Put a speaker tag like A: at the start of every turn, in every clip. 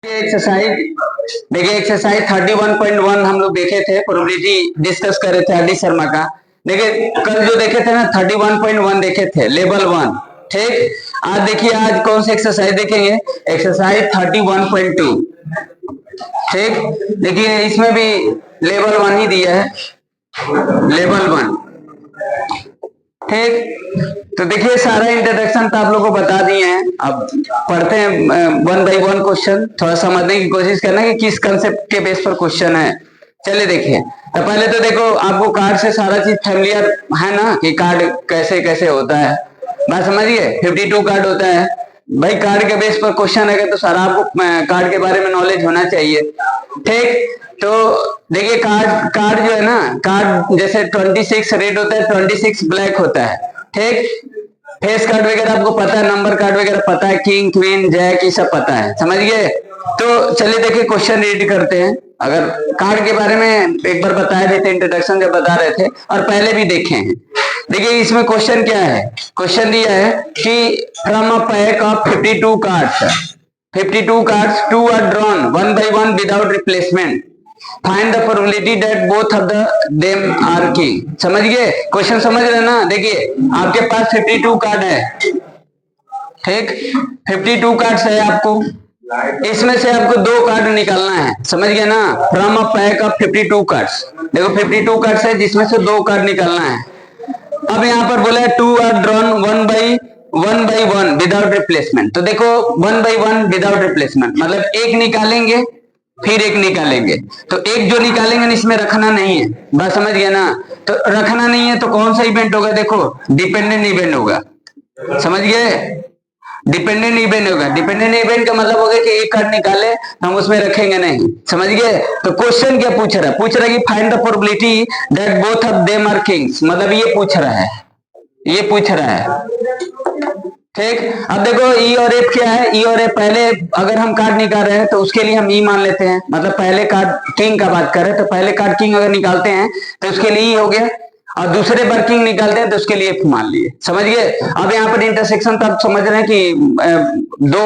A: Exercise देखिए exercise 31.1 हम लोग देखे थे, प्रोबेबिलिटी डिस्कस कर रहे थे आर डी शर्मा का। देखिए कल जो देखे थे ना 31.1 देखे थे, लेवल 1। ठीक, आज देखिए आज कौन सी एक्सरसाइज देखेंगे, एक्सरसाइज 31.2। ठीक, देखिए इसमें भी लेवल 1 ही दिया है, लेवल 1। ठीक, तो देखिए सारा इंट्रोडक्शन तो आप लोगों को बता दिए हैं। अब पढ़ते हैं वन बाय वन क्वेश्चन, थोड़ा समझने की कोशिश करना कि किस कंसेप्ट के बेस पर क्वेश्चन है। चलिए देखिए, तो पहले तो देखो आपको कार्ड से सारा चीज फैमिलियर है ना, कि कार्ड कैसे कैसे होता है, बात समझिए। 52 कार्ड होता है भाई, कार्ड के बेस पर क्वेश्चन है तो सारा आपको कार्ड के बारे में नॉलेज होना चाहिए। ठीक, तो देखिए कार्ड कार्ड जो है ना, कार्ड जैसे 26 रेड होता है, 26 ब्लैक होता है। ठीक, फेस कार्ड वगैरह आपको पता है, नंबर कार्ड वगैरह पता है, किंग क्वीन जैक ये सब पता है, समझ गए। तो चलिए देखिए क्वेश्चन रीड करते हैं। अगर कार्ड के बारे में एक बार बताए थे इंट्रोडक्शन जब बता रहे थे, और पहले भी देखे हैं। देखिए इसमें क्वेश्चन क्या है, क्वेश्चन दिया है कि from a pack of 52 cards 52 cards, two are drawn one by one without replacement. Find the probability that both of them are king. समझ गए क्वेश्चन, समझ रहे ना। देखिए आपके पास 52 कार्ड है, ठीक, 52 कार्ड्स है आपको, इसमें से आपको 2 कार्ड निकालना है, समझ गए ना। From a pack of 52 cards, देखो 52 कार्ड्स है जिसमें से 2 कार्ड निकालना है। अब यहाँ पर बोला है 2 are drawn one by one without replacement. तो देखो 1 by 1 विदाउट रिप्लेसमेंट मतलब एक निकालेंगे फिर एक निकालेंगे, तो एक जो निकालेंगे इसमें रखना नहीं है, बात समझ गया ना। तो रखना नहीं है तो कौन सा इवेंट होगा, देखो डिपेंडेंट इवेंट होगा, समझ गए। डिपेंडेंट इवेंट होगा, डिपेंडेंट इवेंट का मतलब होगा कि एक कार्ड निकाले हम उसमें रखेंगे नहीं, समझ गए। तो क्वेश्चन क्या पूछ रहा है, पूछ रहा है कि find the probability that both of them are kings, मतलब ये पूछ रहा है, ये पूछ रहा है। ठीक, अब देखो ई और एफ क्या है, ई और एफ पहले अगर हम कार्ड निकाल रहे हैं तो उसके लिए हम ई मान लेते हैं, मतलब पहले कार्ड किंग का बात कर रहे हैं तो पहले कार्ड किंग अगर निकालते हैं तो उसके लिए ई हो गया, और दूसरे बार किंग निकालते हैं तो उसके लिए एफ मान लिए, समझ गए। अब यहाँ पर इंटरसेक्शन तो आप समझ रहे हैं कि दो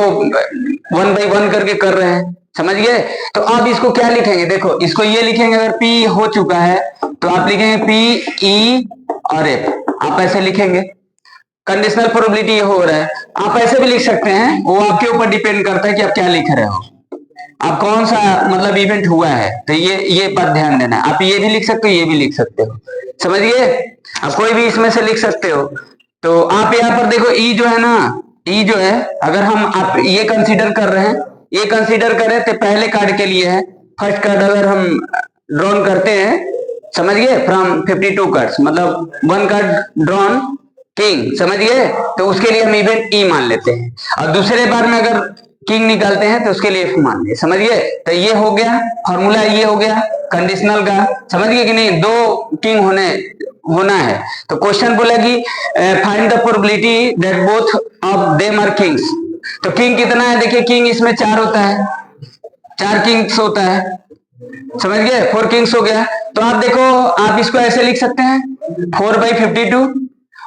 A: 1 by 1 करके कर रहे हैं, समझ गए। तो अब इसको क्या लिखेंगे, देखो इसको ये लिखेंगे, अगर पी हो चुका है तो आप लिखेंगे पी ई और एफ, आप ऐसे लिखेंगे। कंडीशनल प्रोबेबिलिटी हो रहा है, आप ऐसे भी लिख सकते हैं, वो आपके ऊपर डिपेंड करता है कि आप क्या लिख रहे हो, आप कौन सा मतलब इवेंट हुआ है। तो ये बात ध्यान देना है, आप ये भी लिख सकते हो, ये भी लिख सकते हो, समझिए। आप कोई भी इसमें से लिख सकते हो। तो आप यहाँ पर देखो ई जो है ना, ई जो है अगर हम आप ये कंसीडर कर रहे हैं, ये कंसीडर करें तो पहले कार्ड के लिए है, फर्स्ट कार्ड अगर हम ड्रॉन करते हैं, समझ गए, फ्रॉम 52 कार्ड्स मतलब 1 कार्ड ड्रॉन किंग, समझ गए। तो उसके लिए हम इवेंट ई मान लेते हैं, और दूसरे बार में अगर किंग निकालते हैं तो उसके लिए एफ मान लिए, समझ गए। तो ये हो गया फॉर्मूला, ये हो गया कंडीशनल का, समझ गए कि नहीं। 2 किंग होना है, तो क्वेश्चन बोला कि find the probability that both of them are kings. तो किंग कितना है, देखिए किंग इसमें 4 होता है, 4 किंग्स होता है, समझ गए, 4 किंग्स हो गया। तो आप देखो आप इसको ऐसे लिख सकते हैं 4 by 52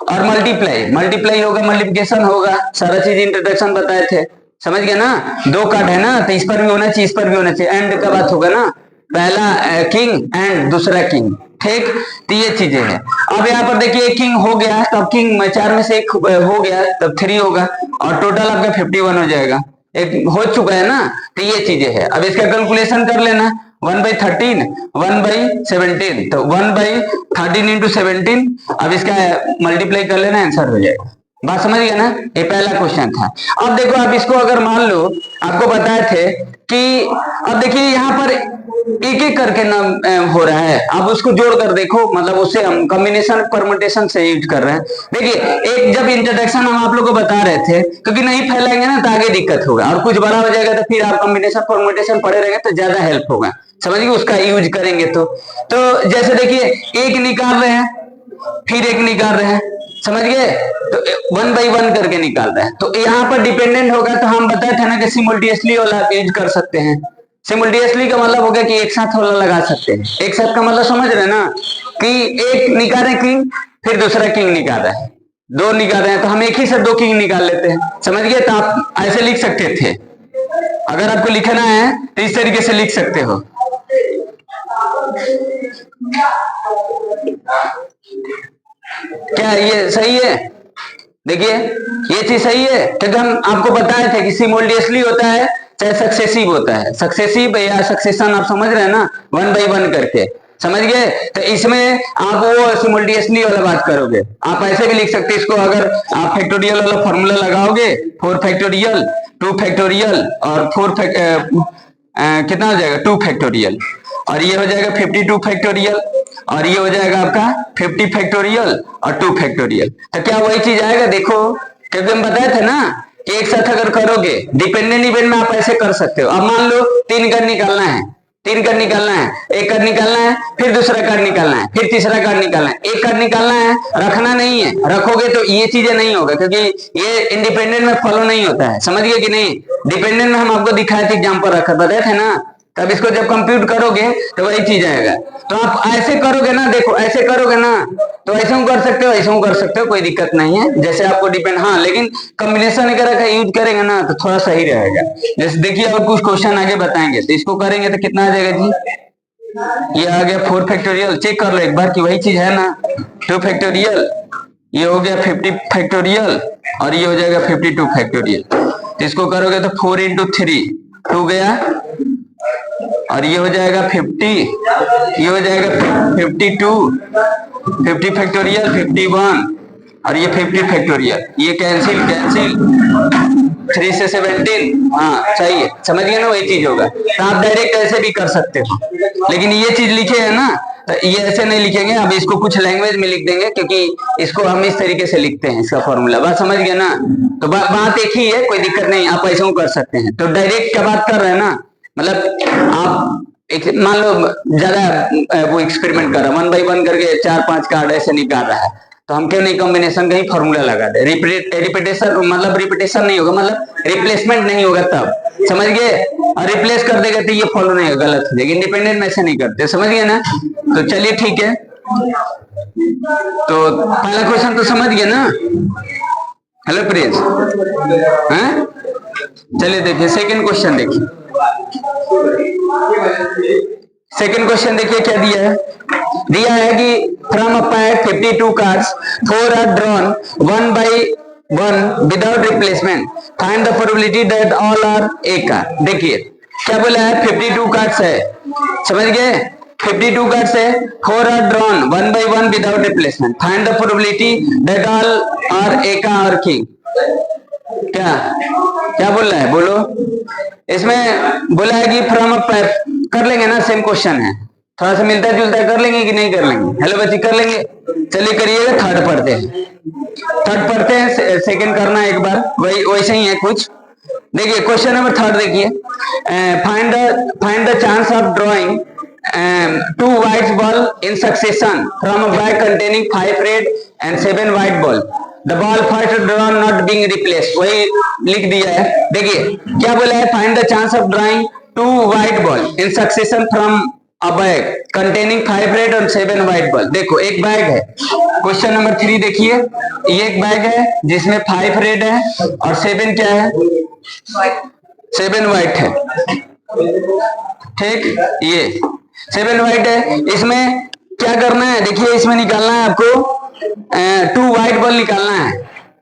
A: और मल्टीप्लाई होगा, मल्टीप्लिकेशन होगा, सारा चीज इंट्रोडक्शन बताए थे, समझ गए ना। 2 कार्ड है ना, तो इस पर भी होना चाहिए, इस पर भी होना चाहिए, एंड का बात होगा ना, पहला किंग एंड दूसरा किंग, ठीक। तो ये चीजें हैं। अब यहाँ पर देखिए किंग हो गया, तब किंग 4 में से 1 हो गया तब 3 होगा, और टोटल आपका 51 हो जाएगा, एक हो चुका है ना। तो ये चीजें है, अब इसका कैलकुलेशन कर लेना, 1 by 13 1 by 17, तो 1 by 13 into 17, अब इसका मल्टीप्लाई कर लेना, आंसर हो जाएगा, बात समझ गया ना। ये पहला क्वेश्चन था। अब देखो आप इसको अगर मान लो, आपको बताए थे कि अब देखिए यहाँ पर एक एक करके ना हो रहा है, आप उसको जोड़ कर देखो, मतलब उससे हम कॉम्बिनेशन परमुटेशन से यूज कर रहे हैं। देखिए एक जब इंट्रोडक्शन हम आप लोगों को बता रहे थे, क्योंकि नहीं फैलाएंगे ना तो आगे दिक्कत होगा, और कुछ बड़ा हो जाएगा तो फिर आप कॉम्बिनेशन परमुटेशन पढ़े रहेंगे तो ज्यादा हेल्प होगा, समझिए उसका यूज करेंगे। तो जैसे देखिए एक निकाल रहे हैं फिर एक निकाल रहे हैं, समझ गए, तो 1 by 1 करके निकाल रहे हैं। तो यहाँ पर डिपेंडेंट होगा, तो हम बताए थे ना कि सिमुल्टेनियसली वाला यूज कर सकते हैं। सिमुल्टेनियसली का मतलब हो गया कि एक साथ वाला लगा सकते हैं, एक साथ का मतलब समझ रहे हैं ना, कि एक निकाल रहे किंग फिर दूसरा किंग निकाल रहा है, 2 निकाल रहे हैं तो हम एक ही से 2 किंग निकाल लेते हैं, समझ गए। तो आप ऐसे लिख सकते थे, अगर आपको लिखना है तो इस तरीके से लिख सकते हो। क्या ये सही है? देखिए ये चीज सही है क्योंकि हम आपको बताए थे कि सिमोल्टेनियसली होता है चाहे सक्सेसिव होता है। सक्सेसिव या सक्सेशन आप समझ रहे हैं ना, 1 by 1 करके, समझ गए? तो इसमें आप वो सिमोल्टेनियसली वाला बात करोगे। आप ऐसे भी लिख सकते हैं इसको, अगर आप फैक्टोरियल वाला फॉर्मूला लगाओगे 4 फैक्टोरियल 2 फैक्टोरियल और 4 कितना हो जाएगा 2 फैक्टोरियल, और ये हो जाएगा 52 फैक्टोरियल, और ये हो जाएगा आपका 50 फैक्टोरियल और 2 फैक्टोरियल। तो क्या वही चीज आएगा? देखो क्योंकि हम बताए थे ना कि एक साथ अगर करोगे डिपेंडेंट इवेंट में आप ऐसे कर सकते हो। अब मान लो 3 कर निकालना है, 3 कर निकालना है, एक कर निकालना है, फिर दूसरा कर निकालना है, फिर तीसरा कर निकालना है, एक कर निकालना है, रखना नहीं है। रखोगे तो ये चीजें नहीं होगा क्योंकि ये इंडिपेंडेंट में फॉलो नहीं होता है, समझ गए कि नहीं? डिपेंडेंट में हम आपको दिखाए थे, एग्जाम्पल रखा बताए थे ना, तब इसको जब कंप्यूट करोगे तो वही चीज आएगा। तो आप ऐसे करोगे ना, देखो ऐसे करोगे ना तो ऐसे हम कर सकते हो, ऐसे हम कर सकते हो, कोई दिक्कत नहीं है, जैसे आपको डिपेंड। हाँ लेकिन कॉम्बिनेशन वगैरह का यूज करेंगे ना तो थोड़ा सही रहेगा। जैसे देखिए और कुछ क्वेश्चन आगे बताएंगे तो इसको करेंगे तो कितना आ जाएगा जी? ये आ गया 4 फैक्टोरियल, चेक कर लो एक बार कि वही चीज है ना। 2 फैक्टोरियल, ये हो गया 50 फैक्टोरियल और ये हो जाएगा 52 फैक्टोरियल। तो इसको करोगे तो 4 into 3 2 गया, और ये हो जाएगा 50, ये हो जाएगा 52, 50 फैक्टोरियल 51 और ये 50 फैक्टोरियल, ये कैंसिल कैंसिल, 3 से 17, हाँ सही है, समझ गए ना? वही चीज होगा। तो आप डायरेक्ट ऐसे भी कर सकते हो, लेकिन ये चीज लिखे है ना तो ये ऐसे नहीं लिखेंगे, अब इसको कुछ लैंग्वेज में लिख देंगे क्योंकि इसको हम इस तरीके से लिखते हैं, इसका फॉर्मूला। बात समझ गए ना? तो बात एक ही है, कोई दिक्कत नहीं, आप ऐसा कर सकते हैं। तो डायरेक्ट क्या बात कर रहे हैं ना, मतलब आप एक मान लो ज्यादा वो एक्सपेरिमेंट कर रहा है, 1 by 1 करके 4-5 कार्ड ऐसे निकाल रहा है, तो हम क्यों नहीं कॉम्बिनेशन का ही फॉर्मूला लगा दे? रिपीटेशन मतलब रिपीटेशन नहीं होगा, मतलब रिप्लेसमेंट नहीं होगा, तब समझ गए? और रिप्लेस कर देगा तो ये फॉलो नहीं होगा, गलत हो जाएगा। इंडिपेंडेंट में ऐसे नहीं करते, समझ गए ना? तो चलिए ठीक है, तो पहला क्वेश्चन तो समझ गए ना? हेलो प्रिंस, हैं? चलिए देखिए सेकंड क्वेश्चन देखिए। सेकंड क्वेश्चन देखिए क्या दिया है। दिया है कि from a pack 52 cards 4 are drawn 1 by 1 without replacement, find the probability that all are a card. देखिए क्या बोला है, 52 कार्ड्स है, समझ गए? 52 कार्ड्स है, 4 are drawn 1 by 1 without replacement, find the probability that all are a का और किंग। क्या क्या बोल रहा है, बोलो? इसमें बोला है कि फ्रॉम अ पैक, कर लेंगे ना, सेम क्वेश्चन है, थोड़ा सा मिलता जुलता कर लेंगे कि नहीं कर लेंगे? हेलो बच्चे कर लेंगे, चलिए करिएगा। थर्ड पढ़ते हैं, थर्ड पढ़ते हैं, सेकंड करना एक बार, वही वैसे ही है कुछ। देखिए क्वेश्चन नंबर थर्ड देखिए, find the chance of drawing 2 white ball in succession from a bag containing 5 red and 7 white ball. The ball first drawn not being replaced. वही लिख दिया है। देखिए क्या बोला है, find the chance of drawing 2 white ball in succession from a bag containing 5 red and 7 white ball। देखो एक बैग है, क्वेश्चन नंबर 3 देखिए, ये एक बैग है जिसमें 5 रेड है और 7 क्या है, 7 व्हाइट है, ठीक? ये 7 व्हाइट है, इसमें क्या करना है, देखिए इसमें निकालना है आपको 2 व्हाइट बॉल निकालना है,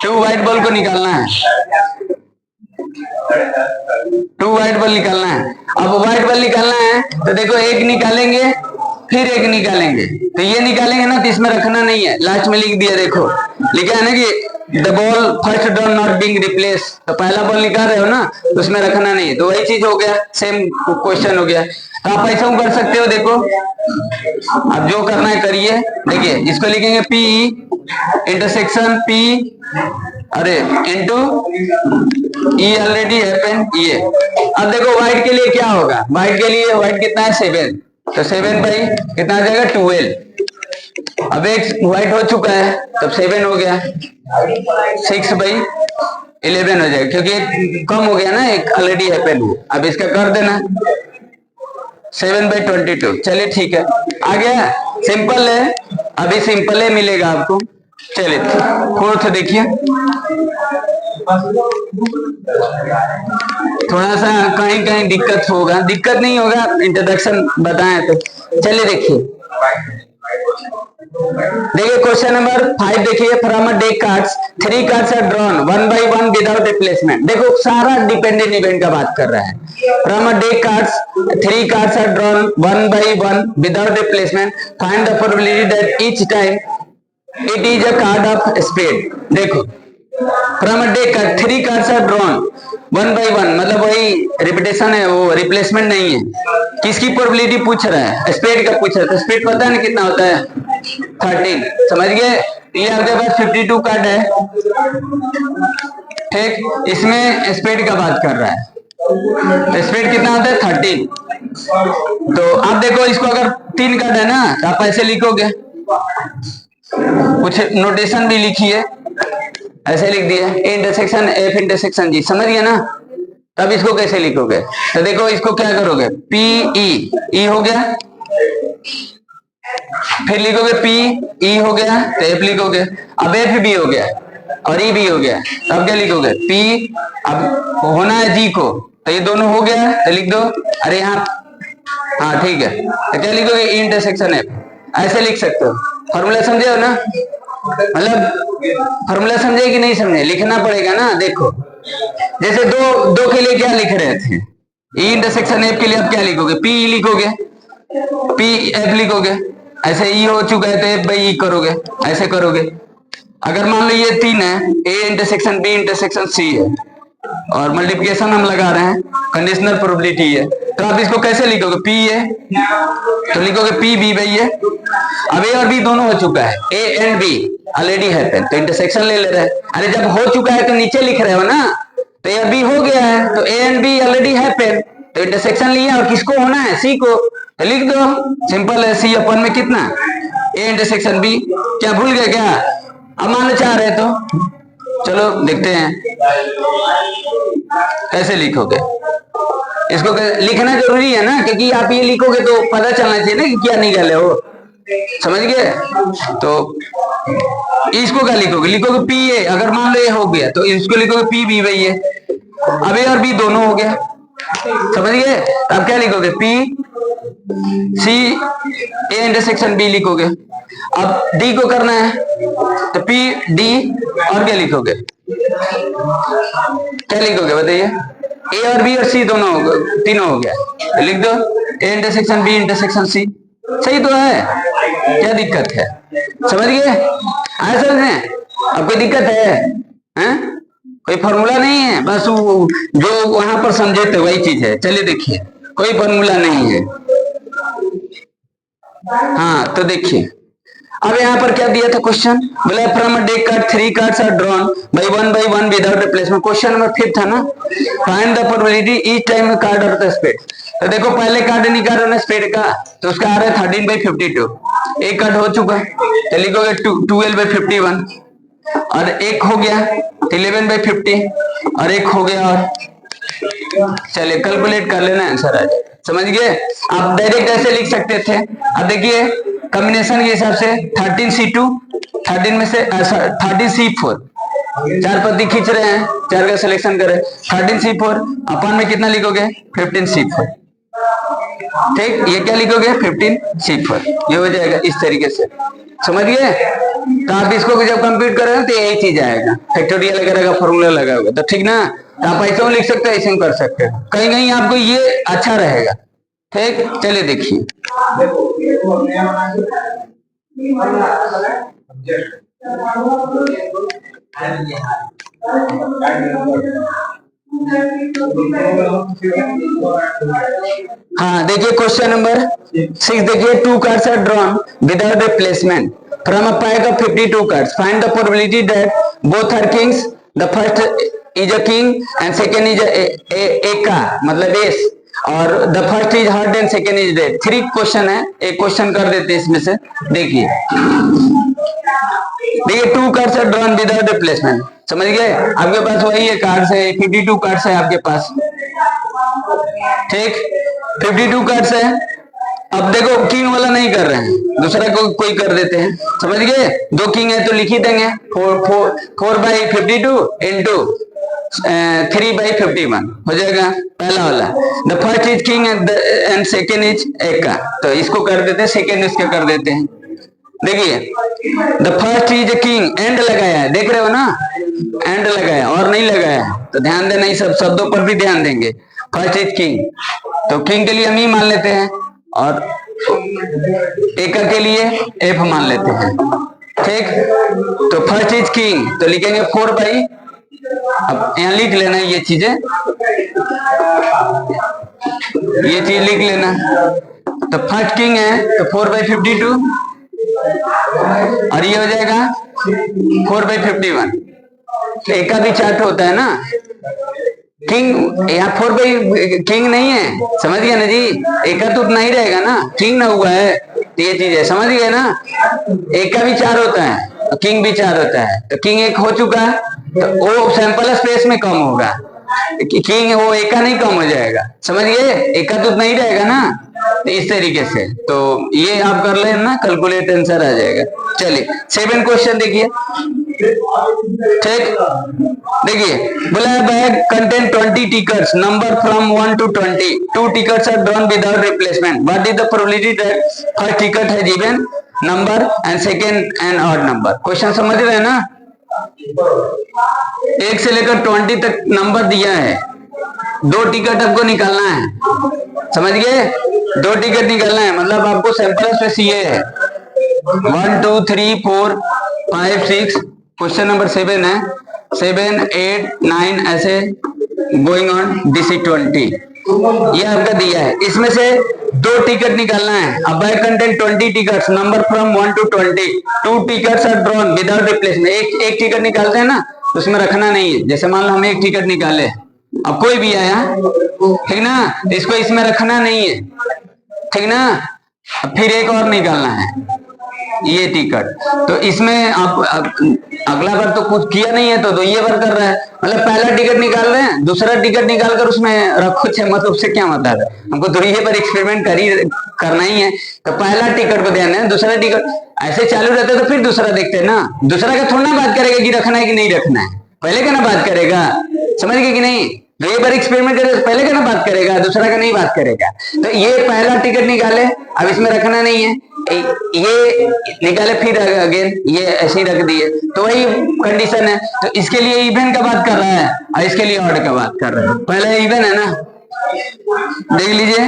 A: 2 व्हाइट बॉल को निकालना है, 2 व्हाइट बॉल निकालना है। अब व्हाइट बॉल निकालना है तो देखो एक निकालेंगे फिर एक निकालेंगे, तो ये निकालेंगे ना तो इसमें रखना नहीं है, लास्ट में लिख दिया, देखो लिखा है ना कि the ball first drawn not being replace, तो पहला बॉल निकाल रहे हो ना तो उसमें रखना नहीं है, तो वही चीज हो गया, सेम क्वेश्चन हो गया। तो आप ऐसा कर सकते हो, देखो अब जो करना है करिए। देखिए इसको लिखेंगे P इंटरसेक्शन P, अरे इंटू E ऑलरेडी हैपेंड ये। अब देखो व्हाइट के लिए क्या होगा, व्हाइट के लिए व्हाइट कितना है 7, तो 7 भाई कितना आ जाएगा 12। अब एक व्हाइट हो चुका है तब 7 हो गया, 6 भाई 11 हो जाएगा, क्योंकि कम हो गया ना, एक ऑलरेडी हैपेंड हुआ। अब इसका कर देना 7/22। चलिए ठीक है, आ गया, सिंपल है, अभी सिंपल है मिलेगा आपको। चलिए फोर्थ देखिए, थोड़ा सा कहीं कहीं दिक्कत होगा, दिक्कत नहीं होगा, इंट्रोडक्शन बताएं तो। चलिए देखिए क्वेश्चन नंबर 5 देखिए, from a deck cards 3 cards are drawn one by one without replacement. देखो सारा डिपेंडेंट इवेंट का बात कर रहा है। From a deck cards 3 cards are drawn one by one without replacement, find the probability that each time it is a card of spade. देखो from a deck card 3 cards are drawn one by one, मतलब वही repetition है, वो replacement नहीं है। किसकी probability पूछ रहा है? स्पेड का पूछ रहा है। तो स्पेड पता है ना कितना होता है? 13। समझ गए? ये आपके पास 52 कार्ड है, ठीक। इसमें स्पेड का बात कर रहा है, तो स्पेड कितना होता है? 13। तो आप देखो इसको, अगर 3 कार्ड है ना तो आप ऐसे लिखोगे, कुछ नोटेशन भी लिखिए, ऐसे लिख दिए ए इंटरसेक्शन एफ इंटरसेक्शन जी, समझ गए ना? तब इसको कैसे लिखोगे? तो देखो इसको क्या करोगे, पी ई हो गया, फिर लिखोगे पी ई हो गया तो एफ लिखोगे, अब एफ भी हो गया और ई भी हो गया, अब क्या लिखोगे? पी, अब होना है जी को, तो ये दोनों हो गया तो लिख दो। अरे यहाँ, हाँ ठीक है, तो क्या लिखोगे? ई इंटरसेक्शन एफ, ऐसे लिख सकते हो। फॉर्मूला समझे हो ना? मतलब फॉर्मूला समझे कि नहीं समझे? लिखना पड़ेगा ना। देखो जैसे दो के लिए क्या लिख रहे थे, ई इंटरसेक्शन एफ के लिए आप क्या लिखोगे? पी ई लिखोगे, पी एफ लिखोगे, ऐसे ई हो चुका है तो एफ बाई ई करोगे, ऐसे करोगे। अगर मान लो ये 3 है, A intersection B intersection C है और मल्टीप्लिकेशन हम लगा रहे हैं, कंडीशनल प्रोबेबिलिटी है, तो आप इसको कैसे लिखोगे? पी ए तो लिखोगे पी बी बाई ए। अब ए और बी दोनों हो चुका है, A and B already happen, तो इंटरसेक्शन ले ले रहे हैं। अरे जब हो चुका है तो नीचे लिख रहे हो ना, तो ए और बी हो गया है तो A and B already happen, तो इंटरसेक्शन लिया और किसको होना है? सी को, तो लिख दो, सिंपल है। सी अपन में कितना? A intersection B. क्या भूल गए क्या? अब मानना चाह रहे तो चलो देखते हैं कैसे लिखोगे इसको। लिखना जरूरी है ना, क्योंकि आप ये लिखोगे तो पता चलना चाहिए ना कि क्या निकाले हो, समझ गए? तो इसको क्या लिखोगे? लिखोगे पी ए, अगर मान लो ये हो गया तो इसको लिखोगे पी बी बाई ए। अब ए और बी दोनों हो गया, समझ गए? अब क्या लिखोगे? P C A intersection B लिखोगे। अब डी को करना है तो पी डी, और क्या लिखोगे? क्या लिखोगे बताइए? ए और बी और सी दोनों हो गए, तीनों हो गया, तो लिख दो A intersection B intersection C. सही तो है, क्या दिक्कत है? समझ गए? आया समझ में? अब कोई दिक्कत है? कोई फॉर्मूला नहीं है, बस जो वहां पर समझे थे वही चीज है। चलिए देखिए, कोई फॉर्मूला नहीं है। हाँ तो देखिए अब यहाँ पर क्या दिया था क्वेश्चन, बोला from a deck card 3 cards are drawn by one without replacement. Question number 5 था ना, find the probability each time card of the spade. तो देखो पहले कार्ड निकाल रहे ना स्पेड का, तो उसका आ रहा है 13/52, एक कार्ड हो चुका तो लिखोगे 12/51, और एक हो गया 11/50, और एक हो गया, और चलिए कैलकुलेट कर लेना, आंसर आ जाए। समझ गए? आप डायरेक्ट ऐसे लिख सकते थे। अब देखिए कॉम्बिनेशन के हिसाब से 13C2, 13 में से 13C4, 4 पत्ती खींच रहे हैं, 4 का सिलेक्शन करें, 13C4 अपन में कितना लिखोगे? 15C4, ठीक। ये क्या लिखोगे? 15C4, ये हो जाएगा इस तरीके से। समझ गए? तो आप इसको जब कंप्यूट करें तो यही चीज आएगा, फैक्टोरियल वगैरह का फॉर्मूला लगा होगा, तो ठीक ना? तो आप ऐसे लिख सकते हैं, ऐसे कर सकते हैं, कहीं कहीं आपको ये अच्छा रहेगा, ठीक। चलिए देखिए हाँ देखिए क्वेश्चन नंबर 6 देखिए, 2 cards are drawn without replacement from a pack of 52 cards, find the probability that both are kings, the first is a king and second is A का मतलब एस, और the first is heart and second is dead. 3 question है, एक question कर देते हैं इसमें से। देखिए 2 cards are drawn without replacement, समझ गए? आपके पास वही है कार्ड्स है, 52 कार्ड्स है आपके पास, ठीक। 52 कार्ड्स है। अब देखो किंग वाला नहीं कर रहे हैं, दूसरा कोई कर देते हैं, समझ गए? 2 किंग है तो लिख ही देंगे 4/52 इंटू 3/51 हो जाएगा पहला वाला। The first is king and second is एका, तो इसको कर देते हैं, सेकेंड इसका कर देते हैं। देखिए the first is king, and लगाया है, देख रहे हो ना, एंड लगाया और नहीं लगाया, तो ध्यान देना, इस सब शब्दों पर भी ध्यान देंगे। फर्स्ट इज किंग, तो किंग के लिए हम ई मान लेते हैं और एका के लिए एफ मान लेते हैं, ठीक। तो फर्स्ट इज किंग तो लिखेंगे 4/, अब यहां लिख लेना ये चीजें, ये चीज लिख लेना। तो फर्स्ट किंग है तो 4/52 और ये हो जाएगा 4/51। एका भी चार्ट होता है ना, किंग यहाँ 4/, किंग नहीं है, समझ गया ना जी, एका तो उतना ही रहेगा ना, किंग ना हुआ है, तो ये चीज है, समझ गए ना। एका भी 4 होता है, किंग भी 4 होता है, तो किंग एक हो चुका है, तो वो सैंपल स्पेस में कम होगा, किंग वो एका नहीं कम हो जाएगा, समझ गए, एका तो उतना ही रहेगा ना, तो इस तरीके से, तो ये आप कर लेना ना, कैलकुलेट आंसर आ जाएगा। चलिए 7 क्वेश्चन देखिए, ठीक। देखिए बोला है bag contain 20 tickets, number from 1 to 20, 2 tickets are drawn without replacement, what is the probability that first ticket है given number and second and odd number. Question समझ रहे हैं ना, 1 से लेकर 20 तक नंबर दिया है, 2 टिकट आपको निकालना है, समझ गए, 2 टिकट निकालना है, मतलब आपको सैंपल स्पेस ये है 1 2 3 4 5 6, क्वेश्चन नंबर 7 है, 7 8 9 ऐसे गोइंग ऑन DC 20, ये आपका दिया है, इसमें से 2 टिकट निकालना है। अब bag content 20 tickets, number from 1 to 20, 2 tickets are drawn without replacement, एक टिकट निकालते हैं ना, तो उसमें रखना नहीं है, जैसे मान लो हम एक टिकट निकाले, अब कोई भी आया, ठीक ना, इसको इसमें रखना नहीं है, ठीक ना, फिर एक और निकालना है ये टिकट, तो इसमें आप अगला बार तो कुछ किया नहीं है, तो ये बार कर रहा है, मतलब पहला टिकट निकाल रहे हैं, दूसरा टिकट निकालकर उसमें रखो, मतलब उससे क्या मतलब है, हमको तो ये बार एक्सपेरिमेंट करना ही है, तो पहला टिकट को देना है, दूसरा टिकट ऐसे चालू रहता तो फिर दूसरा देखते हैं ना, दूसरा का थोड़ा ना बात करेगा कि रखना है कि नहीं रखना है, पहले का ना बात करेगा, समझ गए कि नहीं, तो ये बार एक्सपेरिमेंट करे पहले का ना बात करेगा, दूसरा का नहीं बात करेगा, तो ये पहला टिकट निकाले, अब इसमें रखना नहीं है, ये निकाले फिर अगेन ये ऐसे ही रख दिए, तो वही कंडीशन है, तो इसके लिए इवन का बात कर रहा है और इसके लिए ऑड का बात कर रहा है, पहले इवन है ना, देख लीजिए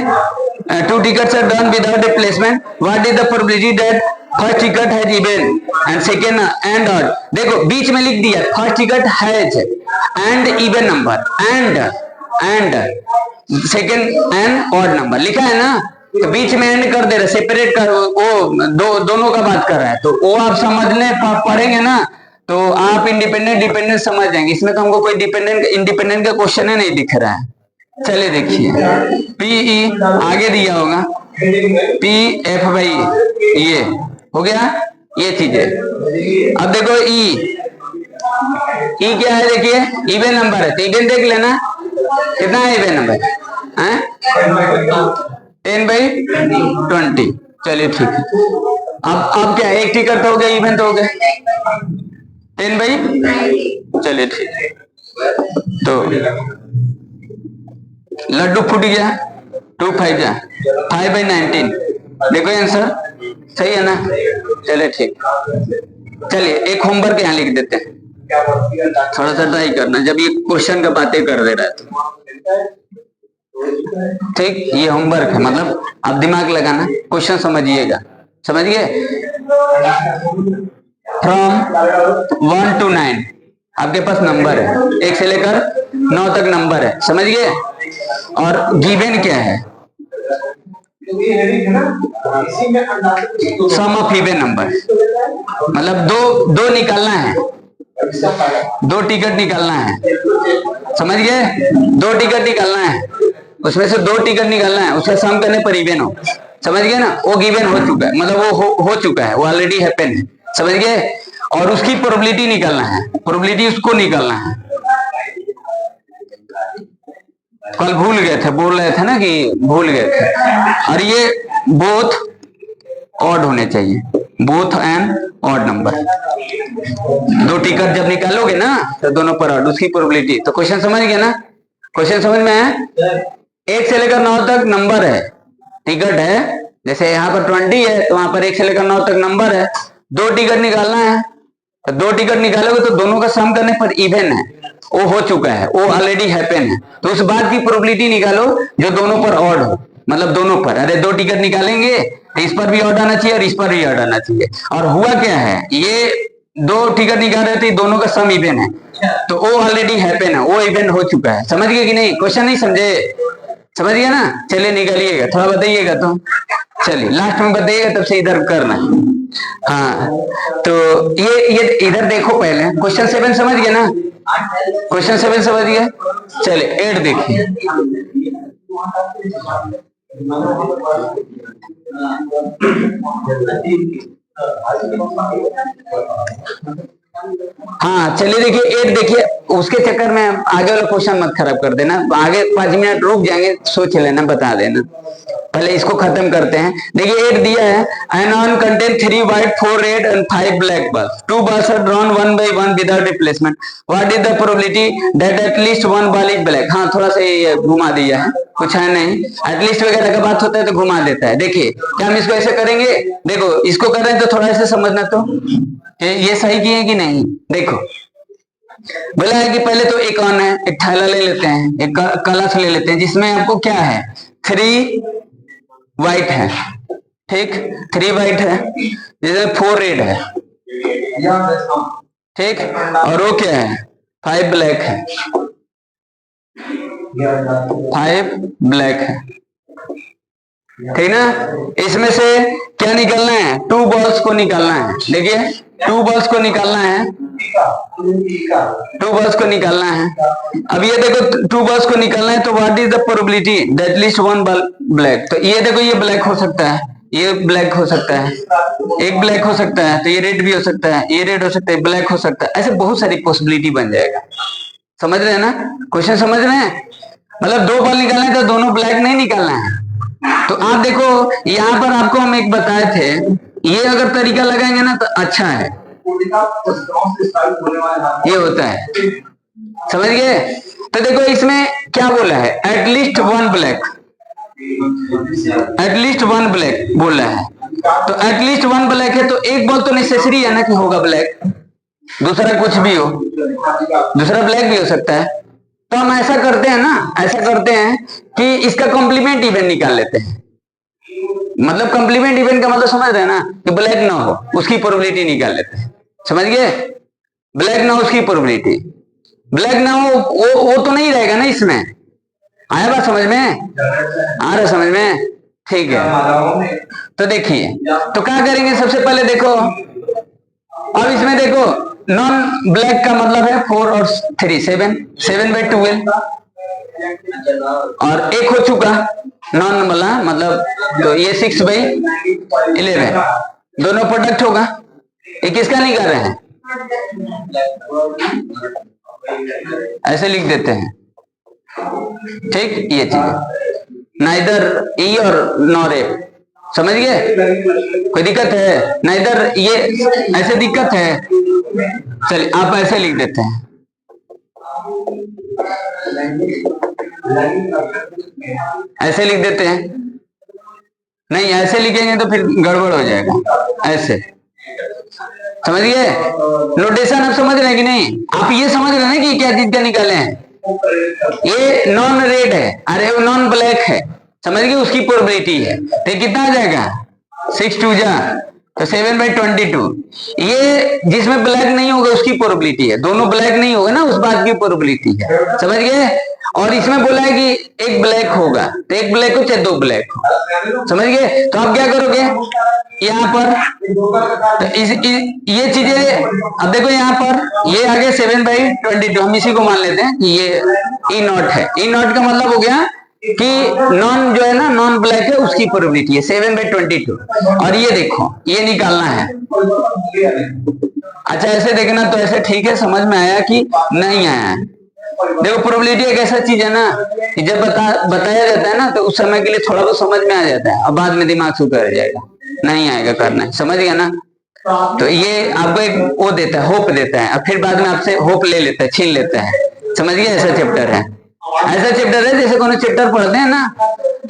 A: 2 tickets are done without replacement, what is the probability that first ticket has even and second and odd, देखो बीच में लिख दिया first ticket has and even number and second and odd number लिखा है ना, तो बीच में एंड कर दे रहे, सेपरेट कर, वो दोनों का बात कर रहा है, तो वो आप समझने पढ़ेंगे ना, तो आप इंडिपेंडेंट डिपेंडेंट समझ जाएंगे, इसमें तो हमको कोई डिपेंडेंट इंडिपेंडेंट का क्वेश्चन है नहीं दिख रहा है। चलिए देखिए PE आगे दिया होगा PF/E, ये हो गया, ये चीजें, अब देखो E क्या है, देखिए इवन नंबर है, तो इवन देख लेना कितना है इवन नंबर है, 10/20, चलिए ठीक है, अब क्या एक टिकट तो हो गया, इवन तो हो गया 10/, चलिए ठीक है, तो लड्डू फूट गया 2 5 5/19, देखो आंसर सही है ना, चलिए ठीक, चलिए एक होमवर्क यहाँ लिख देते हैं, थोड़ा सा ट्राई करना, जब ये क्वेश्चन का बातें कर दे रहा है तो ठीक, ये होमवर्क है, मतलब आप दिमाग लगाना, क्वेश्चन समझिएगा, समझिए, फ्रॉम 1 to 9 आपके पास नंबर है, 1 से लेकर 9 तक नंबर है, समझिए, और गिवन क्या है, सम ऑफ इवन नंबर, मतलब दो निकालना है, 2 टिकट निकालना है, समझ गए, 2 टिकट निकालना है, उसमें से 2 टिकट निकालना है, उसका सम करने पर इवन हो, समझ गए ना, वो गिवन हो चुका है, मतलब वो हो चुका है, वो ऑलरेडी हैपन है, समझ गए, और उसकी प्रोबेबिलिटी निकालना है, प्रोबेबिलिटी उसको निकालना है, कल भूल गए थे, बोल रहे थे ना कि भूल गए थे, और ये बोथ ऑड होने चाहिए, बोथ एन ऑड नंबर। दो टिकट जब निकालोगे ना तो दोनों पर ऑड, उसकी प्रोबेबिलिटी। तो क्वेश्चन समझ गए ना? क्वेश्चन समझ में है? 1 से लेकर 9 तक नंबर है, टिकट है। जैसे यहाँ पर 20 है तो वहां पर 1 से लेकर 9 तक नंबर है। 2 टिकट निकालना है, तो 2 टिकट निकालोगे तो दोनों का सम करने पर इवन है, वो हो चुका है, वो ऑलरेडी हैपन है। तो उस बात की प्रोबेबिलिटी निकालो जो दोनों पर ऑड हो, मतलब दोनों पर। अरे 2 टिकट निकालेंगे तो इस पर भी ऑड आना चाहिए और इस पर भी ऑड आना चाहिए। और हुआ क्या है, ये 2 टिकट निकाल रहे थे, दोनों का सम इवन है, तो वो ऑलरेडी हैपन है, वो इवन हो चुका है। समझ गए कि नहीं? क्वेश्चन नहीं समझे? समझ गया ना? चलिए निकालिएगा, थोड़ा बताइएगा तो। चलिए लास्ट में बताइएगा, तब से इधर करना है। हाँ, तो ये इधर देखो, पहले क्वेश्चन 7 समझ गए ना? क्वेश्चन 7 समझ गए? चलिए 8 देखिए। हाँ चलिए देखिए 8 देखिए। उसके चक्कर में आगे वाला क्वेश्चन मत खराब कर देना, आगे 5 मिनट रुक जाएंगे, सोच लेना, बता देना। पहले इसको खत्म करते हैं। देखिए 8 दिया है, an on contain 3 white 4 red and 5 black balls. 2 balls are drawn one by one without replacement. What is the probability that at least one ball is black? हाँ थोड़ा सा ये घुमा दिया है, कुछ है नहीं। एटलीस्ट वगैरह का बात होता है तो घुमा देता है। देखिए क्या हम इसको ऐसे करेंगे, देखो इसको कर रहे हैं तो थोड़ा ऐसे समझना, तो ये सही किए कि नहीं। देखो बोला है कि पहले तो एक ऑन है, एक थैला ले लेते हैं, एक कलश ले लेते हैं जिसमें आपको क्या है, 3 व्हाइट है, ठीक, 3 व्हाइट है, जिसमें 4 रेड है, ठीक, और वो क्या है, 5 ब्लैक है, 5 ब्लैक है, ठीक ना। इसमें से क्या निकलना है, 2 बॉल्स को निकालना है। देखिए 2 बॉल्स को निकालना है, 2 बॉल्स को निकालना है। अब ये देखो 2 बॉल्स को निकालना है, तो what is the probability that at least one ball black. तो ये देखो ये ब्लैक हो सकता है, ये ब्लैक हो सकता है, एक ब्लैक हो सकता है, तो ये रेड भी हो सकता है, ये रेड हो सकता है, ब्लैक हो सकता है, ऐसे बहुत सारी पॉसिबिलिटी बन जाएगा। समझ रहे हैं ना? क्वेश्चन समझ रहे हैं? मतलब 2 बॉल निकालना है तो दोनों ब्लैक नहीं निकालना है। तो आप देखो यहाँ पर आपको हम एक बताए थे, ये अगर तरीका लगाएंगे ना तो अच्छा है, ये होता है, समझ गए। तो देखो इसमें क्या बोला है, at least one black, at least one black बोला है। तो एटलीस्ट वन ब्लैक है तो एक बॉल तो नेसेसरी है ना कि होगा ब्लैक, दूसरा कुछ भी हो, दूसरा ब्लैक भी हो सकता है। तो हम ऐसा करते हैं ना, ऐसा करते हैं कि इसका कॉम्प्लीमेंट इवेंट निकाल लेते हैं। मतलब कॉम्प्लीमेंट इवेंट का मतलब समझ रहे हैं ना, कि ब्लैक ना हो उसकी प्रोबेबिलिटी निकाल लेते हैं। समझ गए? ब्लैक ना हो उसकी प्रोबेबिलिटी, ब्लैक ना हो वो तो नहीं रहेगा ना इसमें। आया बात समझ में? आ रहा समझ में? ठीक है। तो देखिए तो क्या करेंगे, सबसे पहले देखो, अब इसमें देखो नॉन ब्लैक का मतलब है 4 और 3 7, 7/12 और एक हो चुका नॉन वाला, मतलब तो ये 6/11 दोनों प्रोडक्ट होगा। ये किसका नहीं कर रहे हैं, ऐसे लिख देते हैं, ठीक। ये चीज नाइदर ई और नॉर ए, समझ गए? कोई दिक्कत है? नाइदर ये ऐसे दिक्कत है, चलिए आप ऐसे लिख देते हैं, ऐसे लिख देते हैं। नहीं ऐसे लिखेंगे तो फिर गड़बड़ हो जाएगा, ऐसे, समझ गए? नोटेशन आप समझ रहे हैं कि नहीं? आप ये समझ रहे हैं कि क्या चीज का निकाले हैं, ये नॉन रेड है, अरे वो नॉन ब्लैक है, समझ गए? उसकी प्रोबेबिलिटी है, तो कितना आ जाएगा, 6 2 जा तो 7/22। ये जिसमें ब्लैक नहीं होगा उसकी प्रोबेबिलिटी है, दोनों ब्लैक नहीं होगा ना उस बात की प्रोबेबिलिटी है, समझ गए? और इसमें बोला है कि एक ब्लैक होगा, तो एक ब्लैक हो चाहे 2 ब्लैक हो, समझ गए? तो आप क्या करोगे यहाँ पर, तो ये चीजें अब देखो, यहाँ पर ये आ गया 7/22, हम इसी को मान लेते हैं कि ये ई नॉट है। ई नॉट का मतलब हो गया कि नॉन जो है ना, नॉन ब्लैक है उसकी प्रोबेबिलिटी है 7/22। और ये देखो ये निकालना है। अच्छा ऐसे देखना, तो ऐसे ठीक है, समझ में आया कि नहीं आया? देखो प्रोबेबिलिटी एक ऐसा चीज है ना कि जब बताया जाता है ना तो उस समय के लिए थोड़ा बहुत समझ में आ जाता है, अब बाद में दिमाग से उतर जाएगा, नहीं आएगा करना है, समझ गया ना? तो ये आपको एक वो देता है, होप देता है, और फिर बाद में आपसे होप ले लेता है, छीन लेता है। समझिए, ऐसा चैप्टर है। ऐसा चैप्टर है जैसे कोनो चैप्टर पढ़ते हैं ना,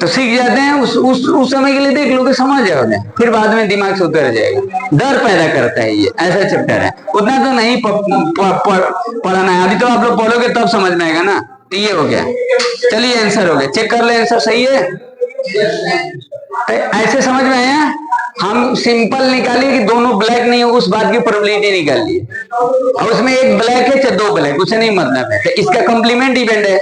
A: तो सीख जाते हैं, उस समय के लिए देख लो कि समझ जाओगे, फिर बाद में दिमाग से उतर जाएगा। डर पैदा करता है, ये ऐसा चैप्टर है। उतना तो नहीं पढ़ाना है, अभी तो आप लोग पढ़ोगे तब समझ में आएगा ना। तो ये हो गया। चलिए, आंसर हो गया, चेक कर ले, आंसर सही है। तो ऐसे समझ में आया। हम सिंपल निकालिए कि दोनों ब्लैक नहीं हो, उस बात की प्रोबेबिलिटी निकालिए, और उसमें एक ब्लैक है चाहे दो ब्लैक, उसे नहीं मतलब है। तो इसका कॉम्प्लीमेंट इवेंट है,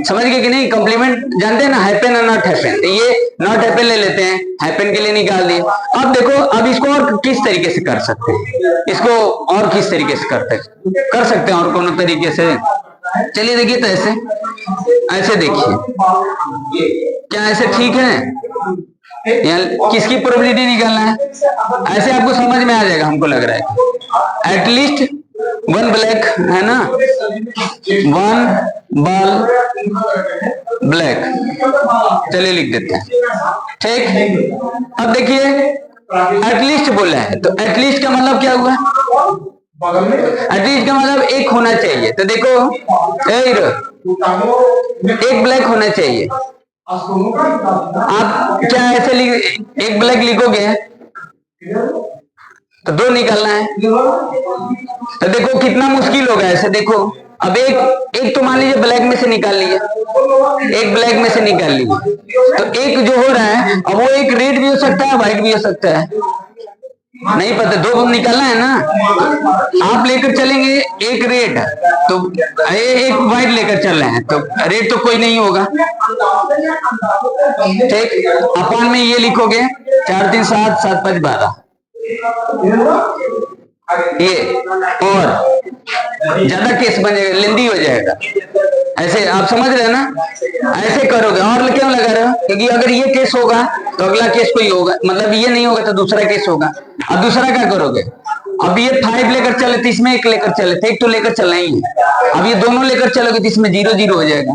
A: समझ गए कि नहीं? कॉम्प्लीमेंट जानते हैं ना, हैपन और नॉट हैपन। ये नॉट हैपन ले लेते हैं, हैपन के लिए निकाल दिए। अब देखो, अब इसको और किस तरीके से कर सकते हैं, इसको और किस तरीके से कर सकते हैं, और कोनो तरीके से। चलिए देखिए, तो ऐसे देखिए, क्या ऐसे ठीक है? किसकी प्रोबेबिलिटी निकालना है? ऐसे आपको समझ में आ जाएगा, हमको लग रहा है। एटलीस्ट वन ब्लैक है ना, वन बॉल ब्लैक, चलिए लिख देते हैं, ठीक। अब देखिए, एटलीस्ट बोला है, तो एटलीस्ट का मतलब क्या हुआ? एटलीस्ट का मतलब एक होना चाहिए। तो देखो, एक ब्लैक होना चाहिए। आप क्या ऐसे एक ब्लैक लिखोगे तो दो निकालना है। तो देखो कितना मुश्किल होगा ऐसे। देखो, अब एक तो मान लीजिए ब्लैक में से निकाल लिए, एक ब्लैक में से निकाल लिए, तो एक जो हो रहा है, अब वो एक रेड भी हो सकता है, व्हाइट भी हो सकता है, नहीं पता, दो निकालना है ना। आप लेकर चलेंगे एक रेड, तो एक व्हाइट लेकर चल रहे हैं, तो रेड तो कोई नहीं होगा, ठीक। अपन में ये लिखोगे 4 3 7 7 5 12, ये और ज्यादा केस बनेगा, लेंदी हो जाएगा। ऐसे आप समझ रहे हैं ना, ऐसे करोगे। और क्यों लगा रहे हो? क्योंकि अगर ये केस होगा तो अगला केस कोई होगा, मतलब ये नहीं होगा तो दूसरा केस होगा। अब दूसरा क्या करोगे? अब ये 5 लेकर चले तो इसमें एक लेकर चले थे, एक तो लेकर चलना ही है। अब ये दोनों लेकर चलोगे तो इसमें 0 0 हो जाएगा।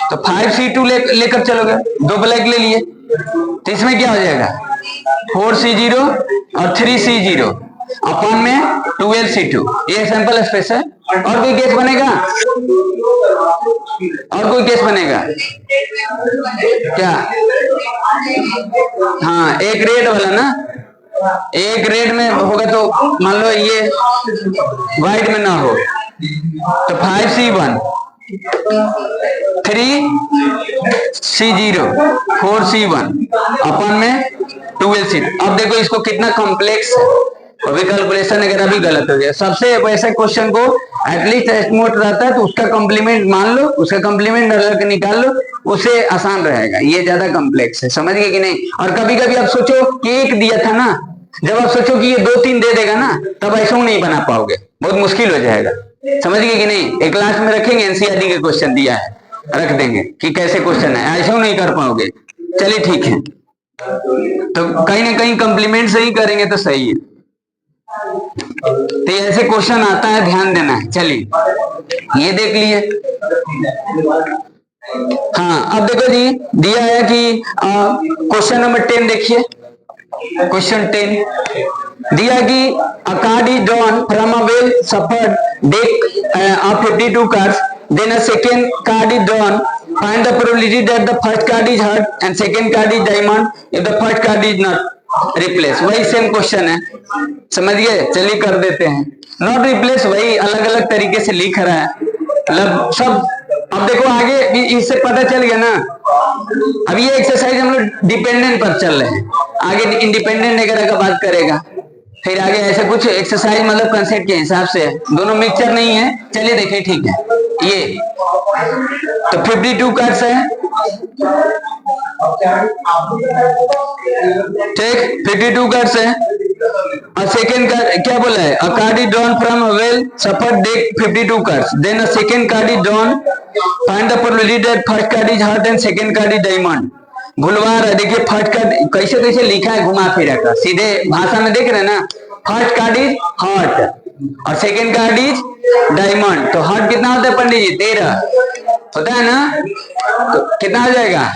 A: तो 5C2 लेकर चलोगे, दो ब्लैक ले लिए, तो इसमें क्या हो जाएगा? 4C0 और 3C0 अपन में 12C2। ये सैंपल स्पेस है। और कोई केस बनेगा? और कोई केस बनेगा क्या? हाँ, एक रेड वाला ना, एक रेड में होगा तो मान लो ये व्हाइट में ना हो, तो 5C1 3C0 4C1 अपन में 12C2। अब देखो इसको कितना कॉम्प्लेक्स है, अभी कैलकुलेशन अगर अभी गलत हो गया। सबसे ऐसे क्वेश्चन को एटलीस्ट एस्टिमेट रहता है तो उसका कॉम्प्लीमेंट मान लो, उसका कॉम्प्लीमेंट निकाल लो, उसे आसान रहेगा। ये ज्यादा कॉम्प्लेक्स है, समझ गए कि नहीं? और कभी कभी आप सोचो कि एक दिया था ना, जब आप सोचो कि ये 2 3 दे देगा ना, तब ऐसा नहीं बना पाओगे, बहुत मुश्किल हो जाएगा। समझ गए कि नहीं? एक लास्ट में रखेंगे, एनसीईआरटी के क्वेश्चन दिया है, रख देंगे कि कैसे क्वेश्चन है, ऐसा नहीं कर पाओगे। चलिए ठीक है, तो कहीं ना कहीं कॉम्प्लीमेंट से ही करेंगे तो सही है। तो ऐसे क्वेश्चन आता है, ध्यान देना है। चलिए ये देख लिए। हाँ, अब देखो जी, दिया है कि क्वेश्चन नंबर 10 देखिए। क्वेश्चन 10 दिया कि a card is drawn from a well shuffled deck of 52 cards, then a second card is drawn. Find the probability that the first card is heart and second card is diamond if the first card is not replaced। वही same question है, समझिए। चलिए कर देते हैं। Not replace वही अलग अलग तरीके से लिख रहा है, मतलब सब। अब देखो आगे इससे पता चल गया ना। अब ये एक्सरसाइज हम लोग डिपेंडेंट पर चल रहे हैं, आगे इंडिपेंडेंट वगैरह का बात करेगा। फिर आगे ऐसा कुछ एक्सरसाइज मतलब कंसेप्ट के हिसाब से, दोनों मिक्सचर नहीं है। चलिए देखिए, ठीक है। ये तो 52 कार्ड्स है, ठीक, 52 कार्ड्स है। और सेकेंड कार्ड क्या बोला है? A card is drawn from a well shuffled deck 52 cards, then a second card is drawn. Find the probability that first card is heart and second card is diamond. भूलवा रहा है, देखिए first card कैसे कैसे लिखा है, घुमा फिरा कर, सीधे भाषा में देख रहे हैं ना। फर्स्ट कार्ड इज हार्ट और सेकेंड कार्ड इज डायमंड। तो हार्ट कितना होता है पंडित जी? 13 होता है ना, तो कितना हो जाएगा?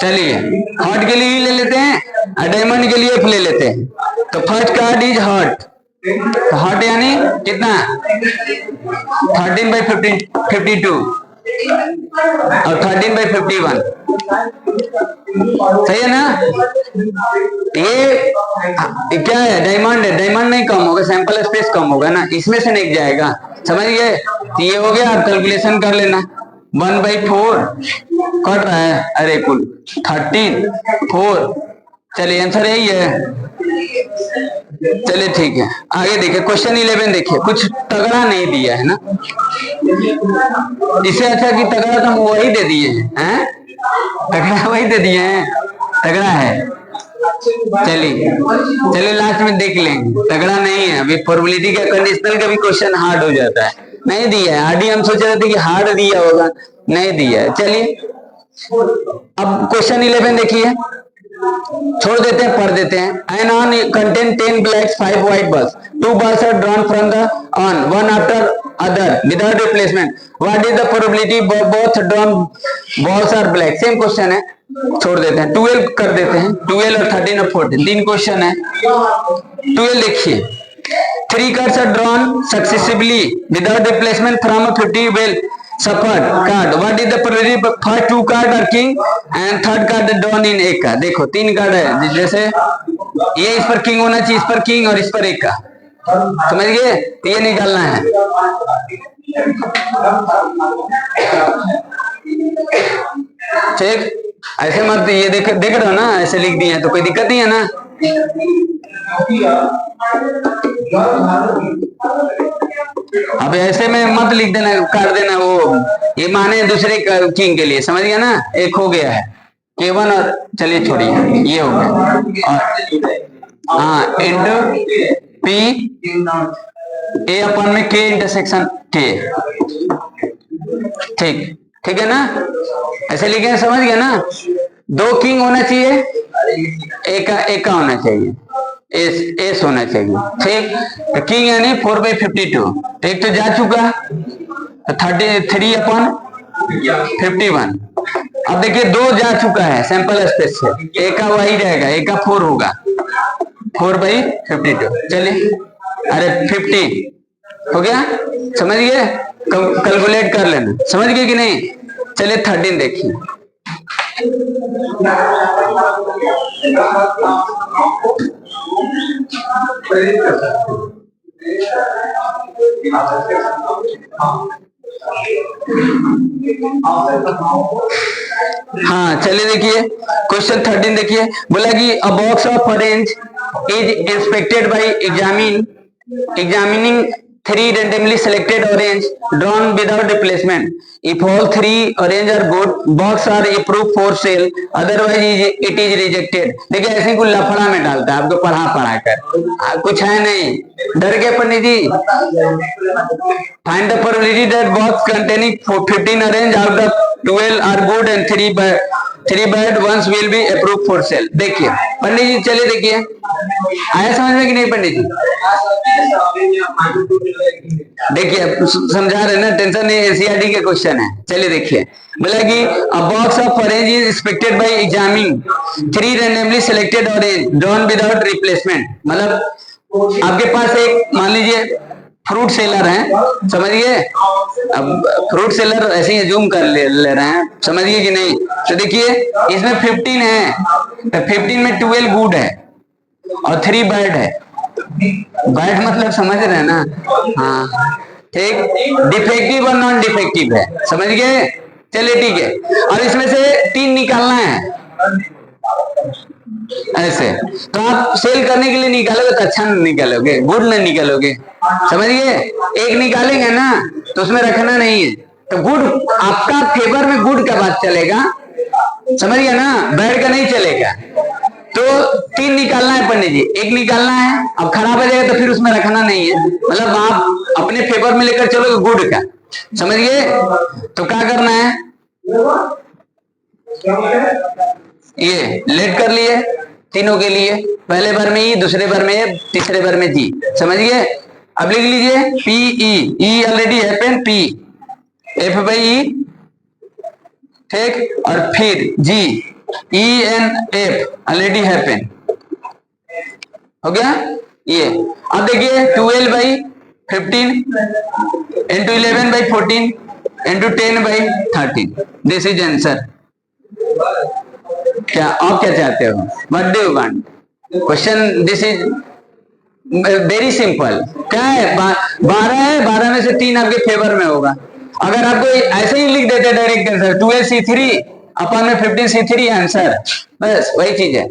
A: चलिए हार्ट के लिए ले लेते हैं और डायमंड के लिए F ले लेते हैं। तो फर्स्ट कार्ड इज हर्ट, तो हर्ट यानी कितना 13/52 और 13/51, सही है ना। ये क्या है, डायमंड है, डायमंड नहीं कम होगा, सैंपल स्पेस कम होगा ना, इसमें से नहीं जाएगा, समझ गए। तो ये हो गया, आप कैलकुलेशन कर लेना। 1/4 कट रहा है, अरे कुल 13/4, चलिए आंसर यही है। चलिए ठीक है, आगे देखिए क्वेश्चन 11 देखिए, कुछ तगड़ा नहीं दिया है ना, इससे अच्छा कि तगड़ा तो हम वही दे दिए हैं, तगड़ा वही दे दिए हैं, तगड़ा है। चलिए लास्ट में देख लेंगे, तगड़ा नहीं है। अभी प्रोबेबिलिटी का कंडीशनल का भी क्वेश्चन हार्ड हो जाता है, नहीं दिया है। आरडी हम सोच रहे थे कि हार्ड दिया होगा, नहीं दिया है। चलिए अब क्वेश्चन 11 देखिए, छोड़ देते हैं, पढ़ देते हैं। An urn contain 10 blacks 5 white balls, 2 balls are drawn from the on one after other without replacement, what is the probability both drawn balls are black? Same question है, छोड़ देते हैं। 12 कर देते हैं, 12 और 13 और 14 तीन क्वेश्चन है। 12 देखिए, 3 cards are drawn successively without replacement from a 50 well suffered card, what is the probability first 2 card are king and third card drawn in एक का। देखो 3 कार्ड है, जैसे ये इस पर किंग होना चाहिए, इस पर किंग और इस पर एक का, समझ गए। ये निकालना है, ठीक। ऐसे मत, ये देख रहे हो ना, ऐसे लिख दिए तो कोई दिक्कत नहीं है ना। अब ऐसे में मत लिख देना, कर देना, वो ये माने दूसरे किंग के लिए, समझ गया ना। एक हो गया है K1 और, चलिए छोड़िए, ये हो गया। और हाँ, इंटू P A अपन में K इंटरसेक्शन K, ठीक है ना। ऐसे लिखे, समझ गया ना। 2 किंग होना चाहिए, एक का होना चाहिए, एस होना चाहिए, ठीक। तो किंग यानी 4/52, एक तो जा चुका, तो 33/51। अब देखिए 2 जा चुका है सैंपल स्पेस से, एक का वही रहेगा, एक का 4 होगा, 4/52। चलिए, अरे 50 हो गया, समझ गए, कैलकुलेट कर लेना, समझ गए कि नहीं। चलिए 13 देखिए, हाँ चलिए देखिए क्वेश्चन 13 देखिए, बोला कि अ box of orange is inspected bye examining 3 randomly selected orange drawn without replacement. If all 3 orange are good, box are approved for sale, otherwise it is rejected. देखिए ऐसे कुछ लफड़ा में डालता है आपको पढ़ा कर, कुछ है नहीं, डर गए पंडित जी। Find the probability that box containing 15 orange out of 12 are good and 3 bad ones will be approved for sale. देखिए पंडित जी, चलिए देखिए, आया समझ में कि नहीं पंडित जी। देखिए समझा रहे ना, टेंशन नहीं, एनसीईआरटी के क्वेश्चन है। चलिए देखिए, बोला कि अ box of orange is inspected bye examining 3 randomly selected orange drawn without replacement. मतलब आपके पास एक, मान लीजिए फ्रूट सेलर है, समझिए। अब फ्रूट सेलर ऐसे ही जूम कर ले रहे हैं, समझिए कि नहीं। तो देखिए इसमें 15 है, तो 15 में 12 गुड है और 3 बैड है। बैड मतलब समझ रहे हैं ना, हाँ ठीक। डिफेक्टिव और नॉन डिफेक्टिव है, समझ गए। चलिए ठीक है, और इसमें से 3 निकालना है ऐसे। तो आप सेल करने के लिए निकालोगे तो अच्छा निकालोगे, गुड नहीं निकालोगे, समझिए। एक निकालेंगे ना तो उसमें रखना नहीं है, तो गुड आपका फेवर में गुड का बात चलेगा, समझिए ना, बैड का नहीं चलेगा। तो 3 निकालना है पंडित जी, एक निकालना है। अब खराब हो जाएगा तो फिर उसमें रखना नहीं है, मतलब आप अपने फेवर में लेकर चलोगे गुड का, समझिए। तो क्या करना है, ये लेट कर लिए तीनों के लिए, पहले बार में ई, दूसरे बार में ए, तीसरे बार में जी, समझ गए। अब लिख लीजिए P E already happen, P F by E, ठीक, और फिर G E and F already happen, हो गया ये। अब देखिए 12/15 into 11/14 into 10/13, this is answer. क्या आप क्या चाहते हो? What do you want? Question this is very simple. क्या है? 12 है, 12 में से 3 आपके फेवर में होगा। अगर आपको ऐसे ही लिख देते डायरेक्ट आंसर 12C3 अपन में 15C3 आंसर, बस वही चीज है।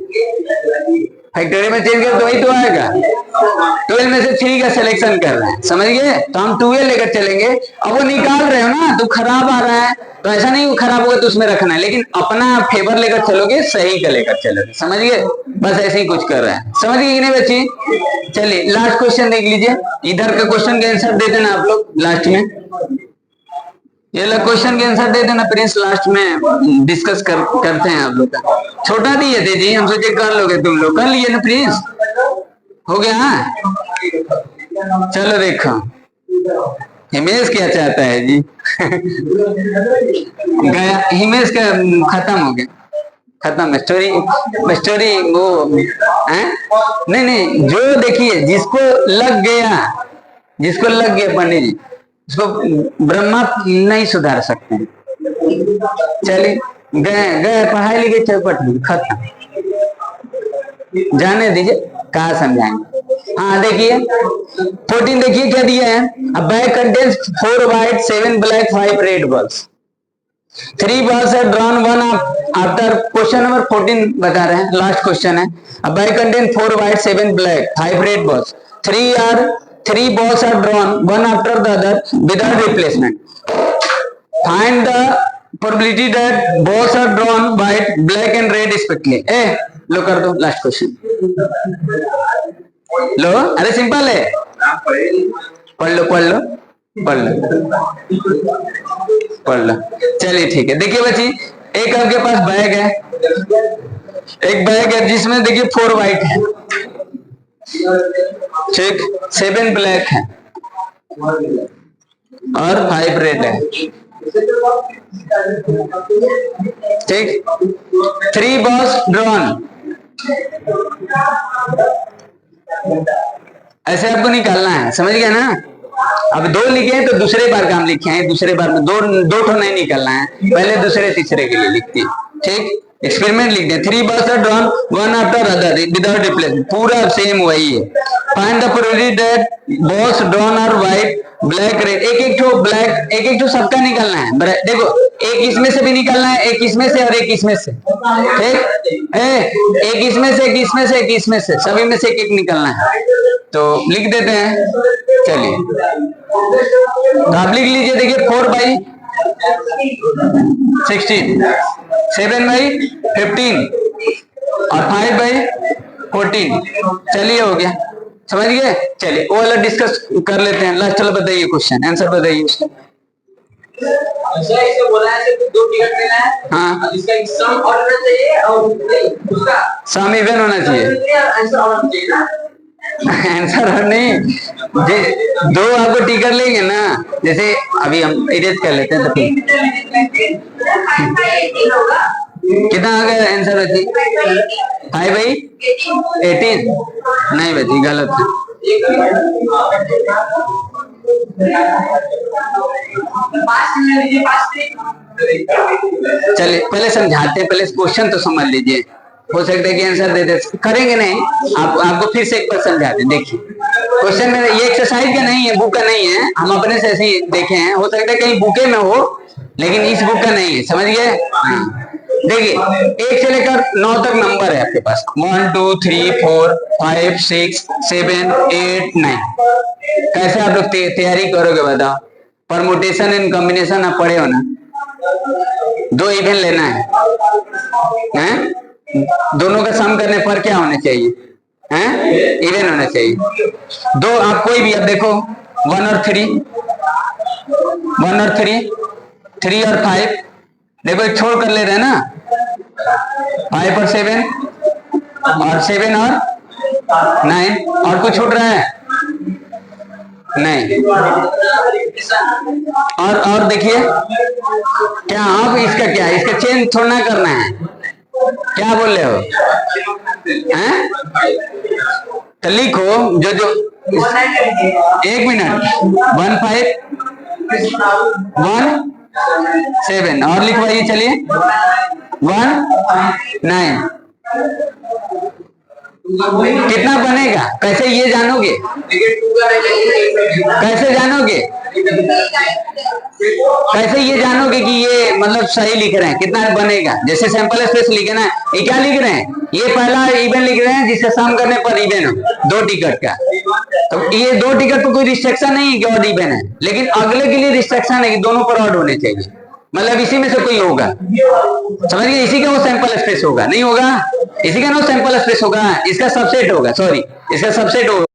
A: फैक्टोरियल में चेंज कर तो वही तो आएगा। 12 में से 3 का सिलेक्शन कर रहे हैं, समझ गए? तो हम 12 लेकर चलेंगे। अब वो निकाल रहे हो ना तो खराब आ रहा है, तो ऐसा नहीं वो खराब होगा तो उसमें रखना है, लेकिन अपना फेवर लेकर चलोगे, सही का लेकर चलोगे, समझ गए? बस ऐसे ही कुछ कर रहे हैं, समझ गए कि नहीं बच्ची? चलिए लास्ट क्वेश्चन देख लीजिए। इधर का क्वेश्चन का आंसर दे देना आप लोग लास्ट में। ये लोग क्वेश्चन के आंसर दे देना प्रिंस, लास्ट में डिस्कस करते हैं आप लोग का। छोटा दिए थे जी, हम सोचे कर लोगे तुम लोग, कर लिए ना प्रिंस? हो गया? हाँ चलो देखो हिमेश क्या चाहता है जी। गया हिमेश का, खत्म हो गया, खत्म स्टोरी। स्टोरी वो है? नहीं, जो देखिए जिसको लग गया पंडित जी, उसको ब्रह्मा नहीं सुधार सकते हैं। चलिए गए पढ़ाई लिखे चौपट में खत्म, जाने दीजिए, कहा समझाएंगे। हाँ देखिए 14 देखिए क्या दिया है। अ bag contains 4 white 7 black 5 red balls. 3 balls are drawn one after question number 14 बता रहे हैं, लास्ट क्वेश्चन है। अ bag contains 4 white 7 black 5 red balls. 3 balls are drawn one after the other without replacement. Find the probability that balls are drawn white, black and red respectively. लो कर दो last question. लो, अरे simple है, पढ़ लो। चलिए ठीक है। देखिए बच्ची, एक आपके पास बैग है, एक बैग है जिसमें देखिए 4 व्हाइट है, ठीक, 7 ब्लैक है और 5 रेड है, ठीक। 3 balls drawn, ऐसे आपको निकालना है, समझ गए ना? अब 2 लिखे हैं तो दूसरे बार का हम लिखे हैं, दूसरे बार में दो ठो नहीं निकालना है, पहले दूसरे तीसरे के लिए लिखते हैं, ठीक। एक्सपेरिमेंट लिख दें। 3 balls are drawn one after other without replacement, पूरा सेम वही है। Find the probability that balls drawn are white, black, red, एक एक ठो सबका निकालना है। देखो एक इसमें से भी निकालना है, एक इसमें से और एक इसमें से, ठीक। एक इसमें से, एक इसमें से, एक इसमें से, सभी में से एक एक निकालना है, तो लिख देते हैं। चलिए तो आप लिख लीजिए। देखिए 4/16, 7/15 और 5/14। चलिए हो गया, समझ गए? चलिए वो वाला डिस्कस कर लेते हैं लास्ट। चलो बताइए क्वेश्चन आंसर बताइए उसका। बोला है 2 टिकट लेना है, हाँ, इसका सम होना चाहिए और उसका सम इवन होना चाहिए, आंसर होना चाहिए ना। आंसर नहीं, 2 आपको टिकट लेंगे ना, जैसे अभी हम इरेज कर लेते हैं तो कितना आ गया आंसर बची? 5/18 नहीं बची, गलत है। चलिए पहले समझाते हैं, पहले क्वेश्चन तो समझ लीजिए, हो सकता है कि आंसर दे दे, करेंगे नहीं, आपको फिर से एक बार समझाते। देखिए क्वेश्चन में ये एक्सरसाइज का नहीं है, बुक का नहीं है, हम अपने से ऐसे ही देखे हैं, हो सकता है कहीं बुके में हो लेकिन इस बुक का नहीं है, समझ गए? देखिए 1 से लेकर 9 तक नंबर है आपके पास, 1 2 3 4 5 6 7 8 9। कैसे आप लोग तैयारी करोगे बताओ? परमुटेशन एंड कॉम्बिनेशन आप पढ़े हो ना? 2 इवन लेना है, दोनों का सम करने पर क्या होना चाहिए? इवन होना चाहिए। 2 आप कोई भी, अब देखो 1 और 3, 3 और 5, देखो एक छोड़ कर ले रहे हैं ना, 5 और 7 और 7 और 9, और कुछ छूट रहा है? नहीं। और देखिए क्या आप इसका क्या, इसका चेंज थोड़ा ना करना है, क्या बोल रहे हो? तो लिखो जो जो 1 मिनट 1517 और लिखवाइए, चलिए 19 कितना बनेगा? कैसे ये जानोगे? कैसे जानोगे? कैसे ये जानोगे कि ये मतलब सही लिख रहे हैं? कितना बनेगा? जैसे सैंपल स्पेस लिखे ना, ये क्या लिख रहे हैं? ये पहला इवन लिख रहे हैं जिसे सम करने पर इवन हो, 2 टिकट का। तो ये 2 टिकट तो कोई रिस्ट्रिक्शन नहीं है कि ऑड इवन है, लेकिन अगले के लिए रिस्ट्रिक्शन है कि दोनों पर ऑड होने चाहिए, मतलब इसी में से कोई होगा, समझिए, इसी का वो सैंपल स्पेस होगा, नहीं होगा, इसी का नो सैंपल स्पेस होगा, इसका सबसेट होगा, सॉरी इसका सबसेट होगा।